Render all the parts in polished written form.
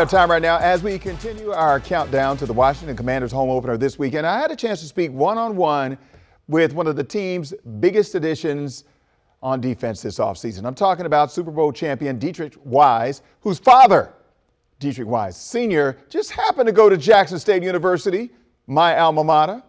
Our time right now as we continue our countdown to the Washington Commanders home opener this weekend. I had a chance to speak one-on-one with one of the team's biggest additions on defense this offseason. I'm talking about Super Bowl champion Dietrich Wise, whose father, Dietrich Wise Sr., just happened to go to Jackson State University, my alma mater,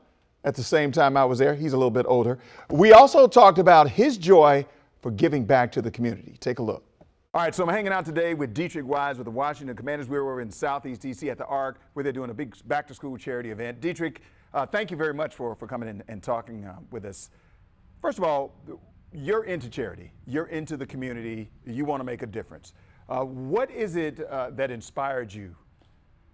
at the same time I was there. He's a little bit older. We also talked about his joy for giving back to the community. Take a look. All right, so I'm hanging out today with Dietrich Wise with the Washington Commanders. We were in Southeast D.C. at the Arc, where they're doing a big back-to-school charity event. Dietrich, thank you very much for coming in and talking with us. First of all, you're into charity. You're into the community. You want to make a difference. What is it that inspired you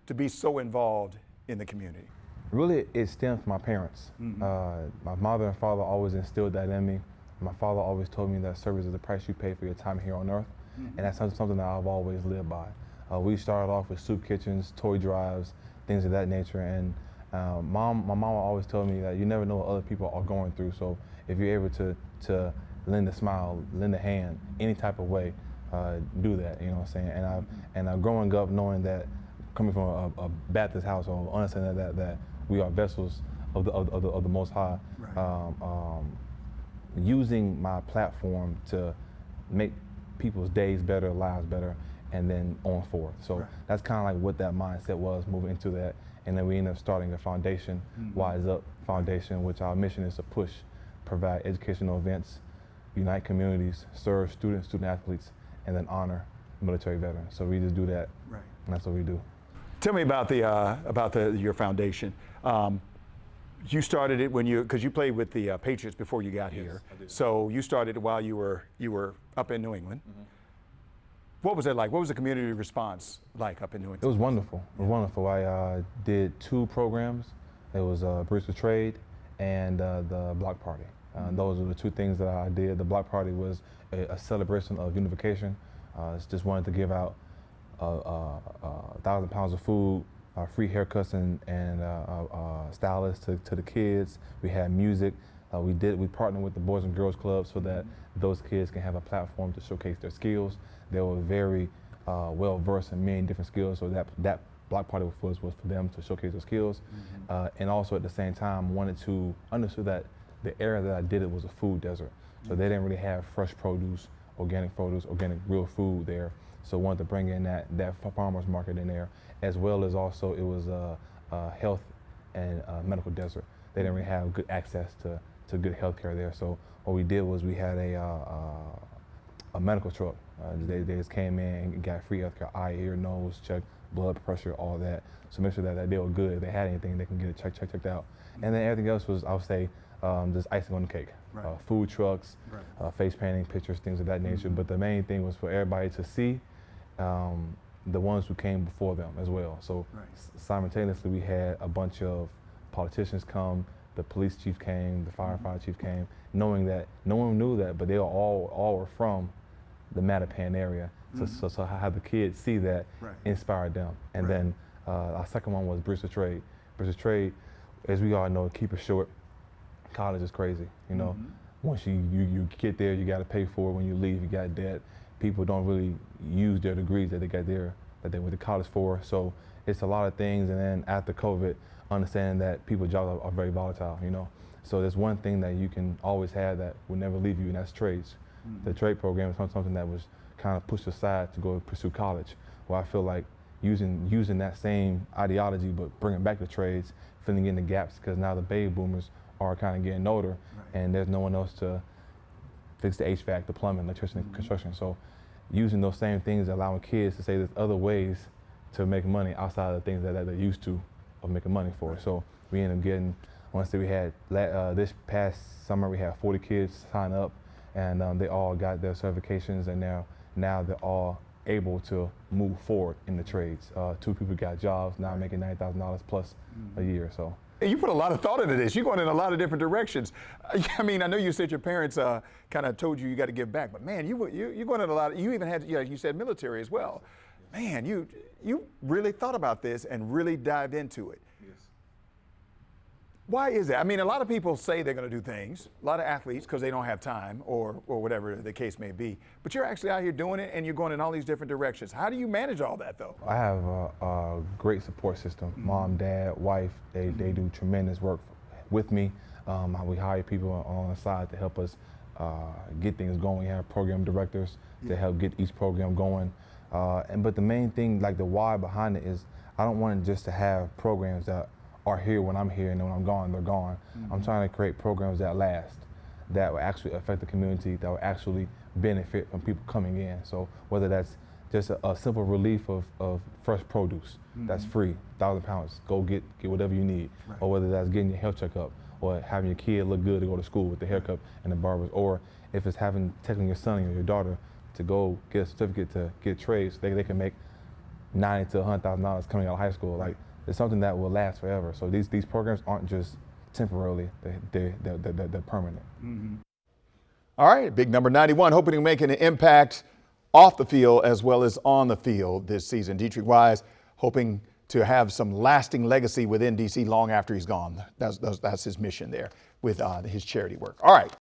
to be so involved in the community? Really, it stemmed from my parents. My mother and father always instilled that in me. My father always told me that service is the price you pay for your time here on earth. And that's something that I've always lived by. We started off with soup kitchens, toy drives, things of that nature. And my mom always told me that you never know what other people are going through. So if you're able to lend a smile, lend a hand, any type of way, do that. You know what I'm saying? And growing up, knowing that, coming from a Baptist household, understanding that we are vessels of the Most High, right. Using my platform to make people's days better, lives better, and then on forth. So right. That's kind of like what that mindset was, moving into that. And then we ended up starting a foundation, Wise Up Foundation, which our mission is to push, provide educational events, unite communities, serve students, student athletes, and then honor military veterans. So we just do that, right. And that's what we do. Tell me about your foundation. You started it because you played with the Patriots before you got here. I did. So you started it while you were up in New England. What was it like? What was the community response like up in New England? It was wonderful. It was wonderful. I did 2 programs. It was Brewster Trade and the Block Party. Those are the 2 things that I did. The Block Party was a celebration of unification. Just wanted to give out 1,000 pounds of food, free haircuts and stylists to the kids. We had music. We partnered with the Boys and Girls Club so that those kids can have a platform to showcase their skills. They were very well versed in many different skills, so that block party was for them to showcase their skills. And also at the same time understood that the area that I did it was a food desert. So they didn't really have fresh produce, organic real food there. So wanted to bring in that farmers market in there, as well as also it was a health and medical desert. They didn't really have good access to good health care there. So what we did was we had a medical truck. They just came in and got free health care, eye, ear, nose, check, blood pressure, all that. So make sure that they were good. If they had anything, they can get it checked out. And then everything else was, I would say, just icing on the cake. Right. Food trucks, right. Face painting, pictures, things of that nature. But the main thing was for everybody to see the ones who came before them as well. So right. Simultaneously, we had a bunch of politicians come, the police chief came, the firefighter chief came, knowing that no one knew that, but they all were from the Mattapan area. So how the kids see that right. inspired them. And right. then our second one was Brewster Trade. Brewster Trade, as we all know, keep it short. College is crazy, you know. Once you get there, you got to pay for it. When you leave, you got debt. People don't really use their degrees that they got there, that they went to college for. So it's a lot of things. And then after COVID, understanding that people's jobs are very volatile, you know. So there's one thing that you can always have that will never leave you, and that's trades. The trade program is something that was kind of pushed aside to go pursue college. Well, I feel like using that same ideology, but bringing back the trades, filling in the gaps, because now the baby boomers are kind of getting older, right. and there's no one else to fix the HVAC, the plumbing, electricity, construction. So using those same things, allowing kids to say there's other ways to make money outside of the things that they're used to of making money for. Right. So we ended up getting, I want to say we had, this past summer we had 40 kids sign up, and they all got their certifications, and now they're all able to move forward in the trades. 2 people got jobs, now making $90,000 plus a year. So. You put a lot of thought into this. You're going in a lot of different directions. I mean, I know you said your parents kind of told you got to give back, but man, you're going in a lot. You even had, you said military as well. Man, you really thought about this and really dived into it. Yes. Why is that? I mean, a lot of people say they're going to do things, a lot of athletes, because they don't have time or whatever the case may be. But you're actually out here doing it and you're going in all these different directions. How do you manage all that, though? I have a great support system. Mom, dad, wife, they do tremendous work with me. We hire people on the side to help us get things going. We have program directors to help get each program going. But the main thing, like the why behind it, is I don't want just to have programs that are here when I'm here, and then when I'm gone, they're gone. I'm trying to create programs that last, that will actually affect the community, that will actually benefit from people coming in. So whether that's just a simple relief of fresh produce that's free, 1,000 pounds, go get whatever you need, or whether that's getting your health checkup, or having your kid look good to go to school with the haircut and the barbers, or if it's taking your son or your daughter to go get a certificate to get trades, they can make $90,000 to $100,000 coming out of high school. Like, it's something that will last forever. So these programs aren't just temporarily; they're permanent. All right, big number 91, hoping to make an impact off the field as well as on the field this season. Dietrich Wise hoping to have some lasting legacy within DC long after he's gone. That's his mission there with his charity work. All right.